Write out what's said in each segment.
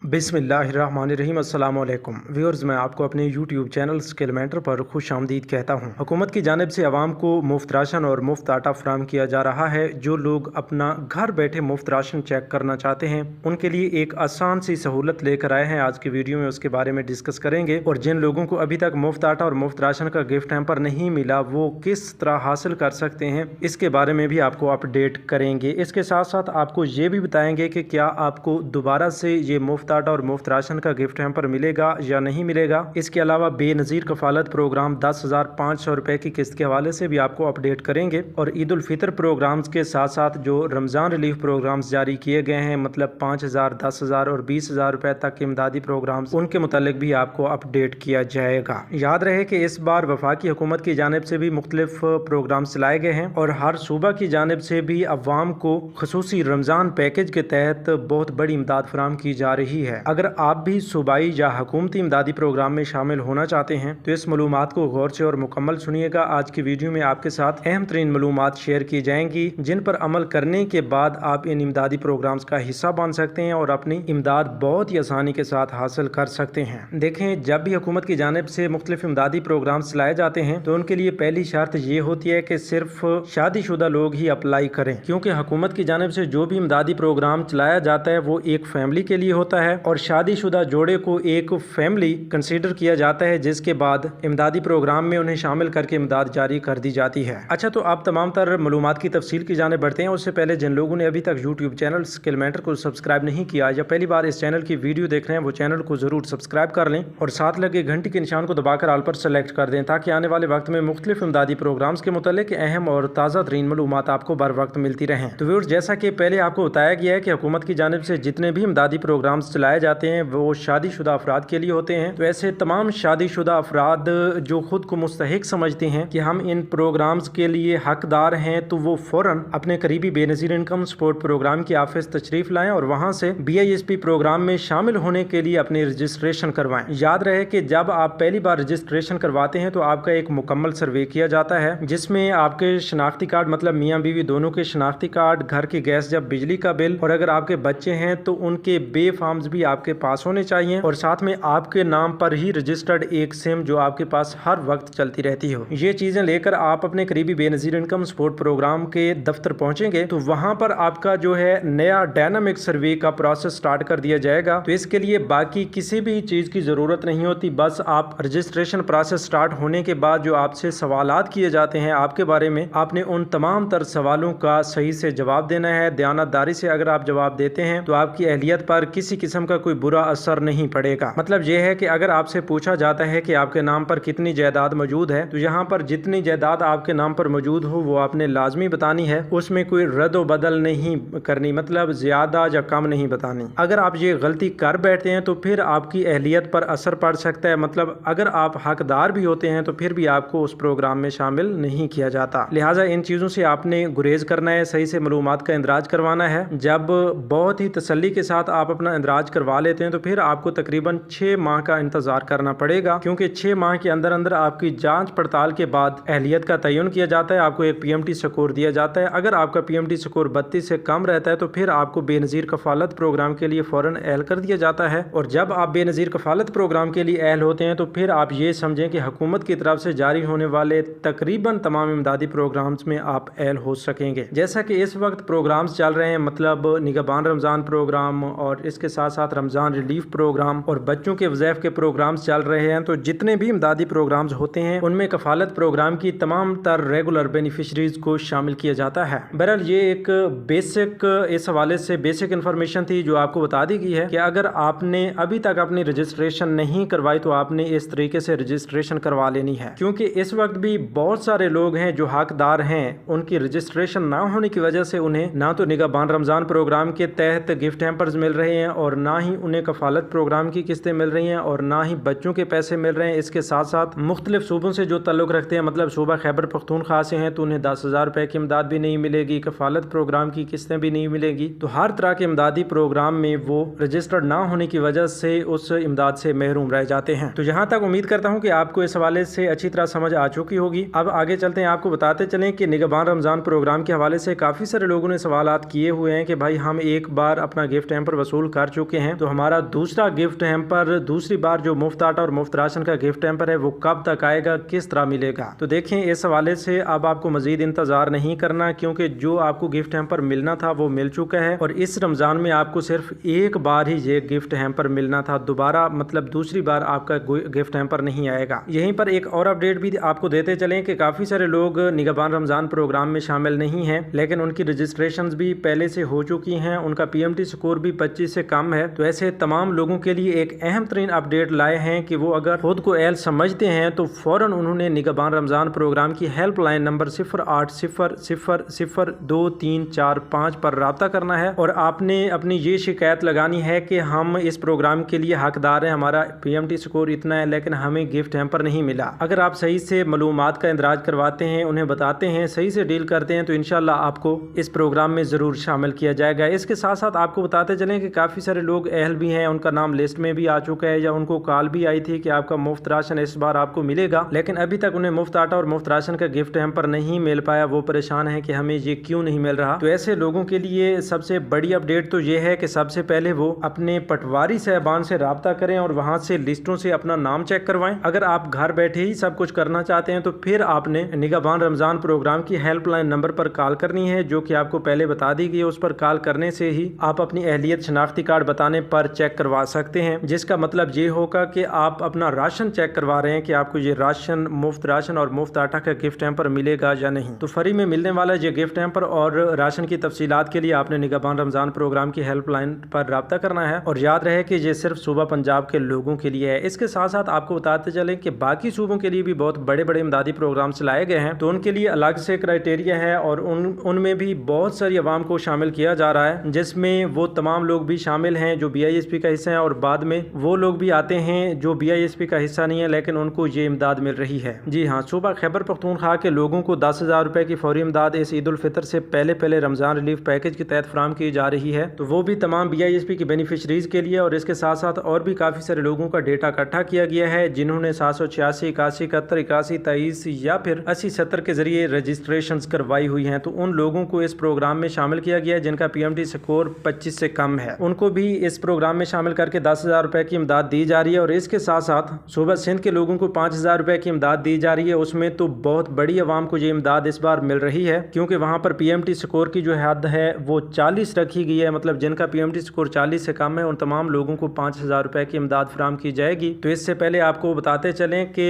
बिस्मिल्लाहिर्रहमानिर्रहीम अस्सलाम वालेकुम व्यूअर्स, मैं आपको अपने यूट्यूब चैनल स्किल मेंटर पर खुश आमदीद कहता हूँ। हुकूमत की जानिब से आवाम को मुफ्त राशन और मुफ्त आटा फराहम किया जा रहा है। जो लोग अपना घर बैठे मुफ्त राशन चेक करना चाहते हैं उनके लिए एक आसान सी सहूलत लेकर आए हैं। आज की वीडियो में उसके बारे में डिस्कस करेंगे और जिन लोगों को अभी तक मुफ्त आटा और मुफ्त राशन का गिफ्ट हैम्पर नहीं मिला वो किस तरह हासिल कर सकते हैं, इसके बारे में भी आपको अपडेट करेंगे। इसके साथ साथ आपको ये भी बताएंगे कि क्या आपको दोबारा से ये मुफ्त आटा और मुफ्त राशन का गिफ्ट हैम्पर मिलेगा या नहीं मिलेगा। इसके अलावा बेनज़ीर कफालत प्रोग्राम 10,500 रुपए की किस्त के हवाले से भी आपको अपडेट करेंगे और ईद उल फितर प्रोग्राम्स के साथ साथ जो रमज़ान रिलीफ प्रोग्राम्स जारी किए गए हैं, मतलब 5,000, 10,000 और 20,000 रुपए तक के इमदादी प्रोग्राम्स, उनके मुतालिक भी आपको अपडेट किया जाएगा। याद रहे कि इस बार वफाकी हुकूमत की जानिब से भी मुख्तलिफ प्रोग्राम्स चलाए गए हैं और हर सूबा की जानिब से भी अवाम को खसूसी रमज़ान पैकेज के तहत बहुत बड़ी इमदाद फराहम की जा रही है। अगर आप भी सूबाई या हुकूमती इमदादी प्रोग्राम में शामिल होना चाहते हैं तो इस मालूमात को गौर से और मुकम्मल सुनिएगा। आज की वीडियो में आपके साथ अहम तरीन मालूमात शेयर की जाएंगी जिन पर अमल करने के बाद आप इन इमदादी प्रोग्राम्स का हिस्सा बन सकते हैं और अपनी इमदाद बहुत ही आसानी के साथ हासिल कर सकते हैं। देखें, जब भी हुकूमत की जानिब से मुख्तलिफ इमदादी प्रोग्राम्स चलाए जाते हैं तो उनके लिए पहली शर्त ये होती है कि सिर्फ शादीशुदा लोग ही अप्लाई करें, क्योंकि हुकूमत की जानिब से जो भी इमदादी प्रोग्राम चलाया जाता है वो एक फैमिली के लिए होता है और शादीशुदा जोड़े को एक फैमिली कंसीडर किया जाता है, जिसके बाद इमदादी प्रोग्राम में उन्हें शामिल करके इमदाद जारी कर दी जाती है। अच्छा, तो आप तमाम तर मालूमात की तफसील की जाने बढ़ते हैं। उससे पहले जिन लोगों ने अभी तक यूट्यूब चैनल स्किल मेंटर को सब्सक्राइब नहीं किया या पहली बार इस चैनल की वीडियो देख रहे हैं वो चैनल को जरूर सब्सक्राइब कर लें और साथ लगे घंटी के निशान को दबाकर ऑल पर सेलेक्ट कर दें ताकि आने वाले वक्त में मुख्तलिफ इमदादी प्रोग्राम्स के मुतालिक अहम और ताज़ा तरीन मालूमात आपको बर वक्त मिलती रहें। तो व्यूअर्स, जैसा कि पहले आपको बताया गया है कि हुकूमत की जानिब से जितने भी इमदादी प्रोग्राम्स चलाए जाते हैं वो शादीशुदा अफराद के लिए होते हैं। तो ऐसे तमाम शादीशुदा अफराद जो खुद को मुस्तहिक समझते हैं कि हम इन प्रोग्राम्स के लिए हकदार हैं तो वो फौरन अपने करीबी बेनज़ीर इनकम सपोर्ट प्रोग्राम की ऑफिस तशरीफ लाएं और वहां से BISP प्रोग्राम में शामिल होने के लिए अपनी रजिस्ट्रेशन करवाएं। याद रहे कि जब आप पहली बार रजिस्ट्रेशन करवाते हैं तो आपका एक मुकम्मल सर्वे किया जाता है जिसमें आपके शनाख्ती कार्ड, मतलब मियाँ बीवी दोनों के शनाख्ती कार्ड, घर की गैस या बिजली का बिल और अगर आपके बच्चे हैं तो उनके बे फॉर्म्स भी आपके पास होने चाहिए और साथ में आपके नाम पर ही रजिस्टर्ड एक सिम जो आपके पास हर वक्त चलती रहती हो। ये चीजें लेकर आप अपने करीबी बेनज़ीर इनकम सपोर्ट प्रोग्राम के दफ्तर पहुंचेंगे तो वहां पर आपका जो है नया डायनामिक सर्वे का प्रोसेस स्टार्ट कर दिया जाएगा। तो इसके लिए बाकी किसी भी चीज की जरूरत नहीं होती, बस आप रजिस्ट्रेशन प्रोसेस स्टार्ट होने के बाद जो आपसे सवालात किए जाते हैं आपके बारे में, आपने उन तमाम तर सवालों का सही से जवाब देना है। दयानतदारी से अगर आप जवाब देते हैं तो आपकी अहलियत पर किसी किस्म का कोई बुरा असर नहीं पड़ेगा। मतलब यह है कि अगर आपसे पूछा जाता है कि आपके नाम पर कितनी जायदाद मौजूद है तो यहाँ पर जितनी जायदाद आपके नाम पर मौजूद हो वो आपने लाजमी बतानी है, उसमें कोई रद्द बदल नहीं करनी, मतलब ज्यादा या कम नहीं बतानी। अगर आप ये गलती कर बैठते हैं तो फिर आपकी अहलियत पर असर पड़ सकता है, मतलब अगर आप हकदार भी होते हैं तो फिर भी आपको उस प्रोग्राम में शामिल नहीं किया जाता। लिहाजा इन चीज़ों से आपने गुरेज करना है, सही से मालूमात का इंदराज करवाना है। जब बहुत ही तसल्ली के साथ आप अपना इंदराज करवा लेते हैं तो फिर आपको तकरीबन 6 माह का इंतजार करना पड़ेगा, क्योंकि 6 माह के अंदर अंदर आपकी जांच पड़ताल के बाद अहलियत का तयन किया जाता है, आपको एक PMT स्कोर दिया जाता है। अगर आपका PMT स्कोर 32 से कम रहता है तो फिर आपको बेनज़ीर कफालत प्रोग्राम के लिए फौरन अहल कर दिया जाता है और जब आप बेनज़ीर कफालत प्रोग्राम के लिए अहल होते हैं तो फिर आप ये समझें कि हुकूमत की तरफ से जारी होने वाले तकरीबन तमाम इमदादी प्रोग्राम्स में आप अहल हो सकेंगे। जैसा कि इस वक्त प्रोग्राम्स चल रहे हैं, मतलब निगहबान रमज़ान प्रोग्राम और इसके साथ साथ रमज़ान रिलीफ प्रोग्राम और बच्चों के वज़ैफ़ के प्रोग्राम्स चल रहे हैं, तो जितने भी इमदादी प्रोग्राम्स होते हैं उनमें कफालत प्रोग्राम की तमाम तर रेगुलर बेनिफिशरीज को शामिल किया जाता है। बहरहाल ये एक बेसिक, इस हवाले से बेसिक इन्फॉर्मेशन थी जो आपको बता दी गई है कि अगर आपने अभी तक अपनी रजिस्ट्रेशन नहीं करवाई तो आपने इस तरीके से रजिस्ट्रेशन करवा लेनी है, क्योंकि इस वक्त भी बहुत सारे लोग हैं जो हकदार हैं, उनकी रजिस्ट्रेशन ना होने की वजह से उन्हें ना तो निगहबान रमज़ान प्रोग्राम के तहत गिफ्ट हैम्पर्स मिल रहे हैं और ना ही उन्हें कफालत प्रोग्राम की किस्तें मिल रही हैं और ना ही बच्चों के पैसे मिल रहे हैं। इसके साथ साथ मुख्तलिफ सूबों से जो ताल्लुक़ रखते हैं, मतलब सूबा खैबर पख्तूनख्वा से हैं तो उन्हें 10,000 रुपए की इमदाद भी नहीं मिलेगी, कफालत प्रोग्राम की किस्तें भी नहीं मिलेगी। तो हर तरह के इमदादी प्रोग्राम में वो रजिस्टर्ड ना होने की वजह से उस इमदाद से महरूम रह जाते हैं। तो यहाँ तक उम्मीद करता हूँ कि आपको इस हवाले से अच्छी तरह समझ आ चुकी होगी। अब आगे चलते हैं, आपको बताते चलें कि निगहबान रमज़ान प्रोग्राम के हवाले से काफ़ी सारे लोगों ने सवालात किए हुए हैं कि भाई हम एक बार अपना गिफ्ट हैम्पर वसूल कर चुके चुके हैं, तो हमारा दूसरा गिफ्ट हैम्पर, दूसरी बार जो मुफ्त आटा और मुफ्त राशन का गिफ्ट हैम्पर है वो कब तक आएगा, किस तरह मिलेगा। तो देखें, इस हवाले से अब आपको मजीद इंतजार नहीं करना, क्योंकि जो आपको गिफ्ट हैम्पर मिलना था वो मिल चुका है और इस रमजान में आपको सिर्फ एक बार ही ये गिफ्ट हैम्पर मिलना था, दोबारा मतलब दूसरी बार आपका गिफ्ट हैम्पर नहीं आएगा। यहीं पर एक और अपडेट भी आपको देते चलें कि काफी सारे लोग निगहबान रमजान प्रोग्राम में शामिल नहीं हैं, लेकिन उनकी रजिस्ट्रेशंस भी पहले से हो चुकी हैं, उनका PMT स्कोर भी 25 से कम है। तो ऐसे तमाम लोगों के लिए एक अहम तरीन अपडेट लाए हैं कि वो अगर खुद को एल समझते हैं तो फौरन उन्होंने निगहबान रमजान प्रोग्राम की हेल्पलाइन नंबर 0800023445 पर राब्ता करना है और आपने अपनी ये शिकायत लगानी है कि हम इस प्रोग्राम के लिए हकदार हैं, हमारा PMT स्कोर इतना है लेकिन हमें गिफ्ट हैम्पर नहीं मिला। अगर आप सही से मालूमात का इंदराज करवाते हैं, उन्हें बताते हैं, सही से डील करते हैं, तो इंशाल्लाह आपको इस प्रोग्राम में ज़रूर शामिल किया जाएगा। इसके साथ साथ आपको बताते चलें कि काफ़ी सारे लोग अहल भी हैं, उनका नाम लिस्ट में भी आ चुका है या उनको कॉल भी आई थी कि आपका मुफ्त राशन इस बार आपको मिलेगा, लेकिन अभी तक उन्हें मुफ्त आटा और मुफ्त राशन का गिफ्ट हैम्पर नहीं मिल पाया। वो परेशान है कि हमें ये क्यों नहीं मिल रहा। तो ऐसे लोगों के लिए सबसे बड़ी अपडेट तो ये है कि सबसे पहले वो अपने पटवारी साहबान से राब्ता करें और वहां से लिस्टों से अपना नाम चेक करवाएं। अगर आप घर बैठे ही सब कुछ करना चाहते हैं तो फिर आपने निगहबान रमजान प्रोग्राम की हेल्पलाइन नंबर पर कॉल करनी है, जो कि आपको पहले बता दी गई है। उस पर कॉल करने से ही आप अपनी अहलियत शनाख्ती कार्ड बताने पर चेक करवा सकते हैं, जिसका मतलब ये होगा कि आप अपना राशन चेक करवा रहे हैं कि आपको ये राशन, मुफ्त राशन और मुफ्त आटा का गिफ्ट हैम्पर मिलेगा या नहीं। तो फ्री में मिलने वाला ये गिफ्ट हैम्पर और राशन की तफसीलात के लिए आपने निगहबान रमजान प्रोग्राम की हेल्पलाइन पर राब्ता करना है और याद रहे कि ये सिर्फ सूबा पंजाब के लोगों के लिए है। इसके साथ साथ आपको बताते चलें कि बाकी सूबों के लिए भी बहुत बड़े बड़े इमदादी प्रोग्राम चलाए गए हैं, तो उनके लिए अलग से क्राइटेरिया है और उनमें भी बहुत सारी अवाम को शामिल किया जा रहा है, जिसमें वो तमाम लोग भी शामिल हैं जो BISP का हिस्सा है और बाद में वो लोग भी आते हैं जो BISP का हिस्सा नहीं है लेकिन उनको ये इमदाद मिल रही है। जी हाँ, सूबा खैबर पख्तूनख्वा के लोगों को 10,000 रुपए की फौरी इमदाद इस ईद उल फितर से पहले रमजान रिलीफ पैकेज के तहत फराम की जा रही है। तो वो भी तमाम BISP की बेनिफिशरीज के लिए और इसके साथ साथ और भी काफी सारे लोगों का डेटा इकट्ठा किया गया है जिन्होंने 786, 81, 71, 81, 23 या फिर 80, 70 के जरिए रजिस्ट्रेशन करवाई हुई हैं। तो उन लोगों को इस प्रोग्राम में शामिल किया गया है जिनका PMT स्कोर 25 से कम है, उनको भी इस प्रोग्राम में शामिल करके 10,000 रुपए की इमदाद दी जा रही है। और इसके साथ साथ सूबा सिंध के लोगों को 5,000 रुपए की इमदाद दी जा रही है। उसमें तो बहुत बड़ी आवाम को ये इमदाद इस बार मिल रही है, क्योंकि वहां पर PMT स्कोर की जो हद है वो 40 रखी गई है, मतलब जिनका PMT स्कोर 40 से कम है उन तमाम लोगों को 5,000 रुपए की इमदाद फराम की जाएगी। तो इससे पहले आपको बताते चलें कि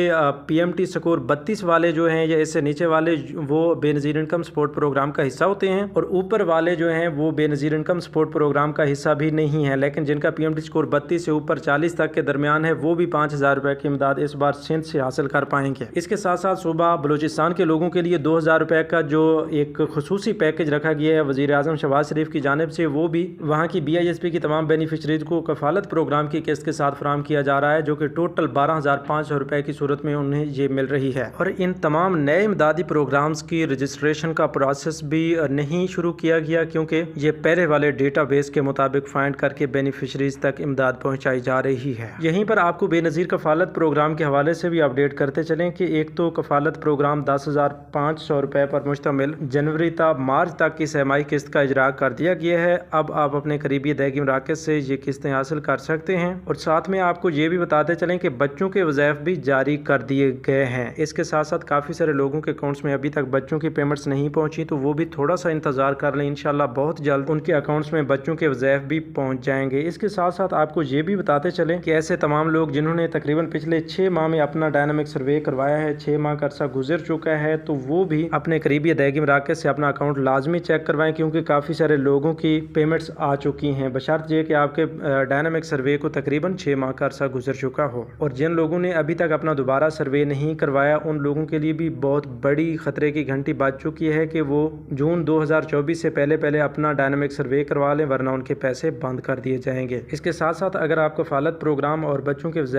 PMT स्कोर 32 वाले जो हैं या इससे नीचे वाले वो बेनज़ीर इनकम सपोर्ट प्रोग्राम का हिस्सा होते हैं और ऊपर वाले जो हैं वो बेनज़ीर इनकम सपोर्ट प्रोग्राम का हिस्सा भी नहीं है, लेकिन जिनका PMT स्कोर 32 से ऊपर 40 तक के दरमियान है वो भी 5,000 रुपए की इमदाद इस बार सिंध से हासिल कर पाएंगे। इसके साथ साथ सूबा बलूचिस्तान के लोगों के लिए 2,000 रुपए का जो एक खुसूसी पैकेज रखा गया है वज़ीर आज़म शहबाज शरीफ की जानिब से, वो भी वहाँ की BISP की तमाम बेनिफिशरीज को कफालत प्रोग्राम की किस्त के साथ फराम किया जा रहा है, जो कि टोटल 12,500 रुपए की सूरत में उन्हें ये मिल रही है। और इन तमाम नए इमदादी प्रोग्राम्स की रजिस्ट्रेशन का प्रोसेस भी नहीं शुरू किया गया, क्योंकि ये पहले वाले डेटाबेस के मुताबिक फाइंड करके बेनिफिशरीज तक इमदाद पहुँचाई जा रही है। यहीं पर आपको बेनज़ीर कफालत प्रोग्राम के हवाले से भी अपडेट करते चलें कि एक तो कफालत प्रोग्राम 10,500 रुपए पर मुश्तमिल जनवरी ता मार्च तक की सहमाही किस्त का इजरा कर दिया गया है। अब आप अपने करीबी अदायगी मराकज़ से ये किस्तें हासिल कर सकते हैं। और साथ में आपको ये भी बताते चलें कि बच्चों के वज़ाइफ भी जारी कर दिए गए हैं। इसके साथ साथ काफ़ी सारे लोगों के अकाउंट्स में अभी तक बच्चों की पेमेंट्स नहीं पहुंची, तो वो भी थोड़ा सा इंतज़ार कर लें, इंशाल्लाह बहुत जल्द उनके अकाउंट्स में बच्चों के वज़ाइफ भी पहुंच जाएंगे। इसके साथ साथ आपको ये भी बताते चलें कि ऐसे तमाम लोग जिन्होंने तकरीबन पिछले 6 माह में अपना डायनामिक सर्वे करवाया है, 6 माह का अरसा गुजर चुका है, तो वो भी अपने करीबी अदायगी मराकज़ से अपना अकाउंट लाजमी चेक करवाएं, क्योंकि काफ़ी सारे लोगों की पेमेंट्स आ चुकी हैं, बशर्त ये कि आपके डायनामिक सर्वे को तकरीबन 6 माह का अरसा गुजर चुका हो। और जिन लोगों ने अभी तक अपना दोबारा सर्वे नहीं करवाया उन लोगों के लिए भी बहुत बड़ी खतरे की घंटी बज चुकी है कि वो जून 2024 से पहले अपना डायनामिक सर्वे करवा लें, वरना उनके पैसे बंद कर दिए जाएंगे। इसके साथ साथ अगर आप कफालत प्रोग्राम और बच्चों के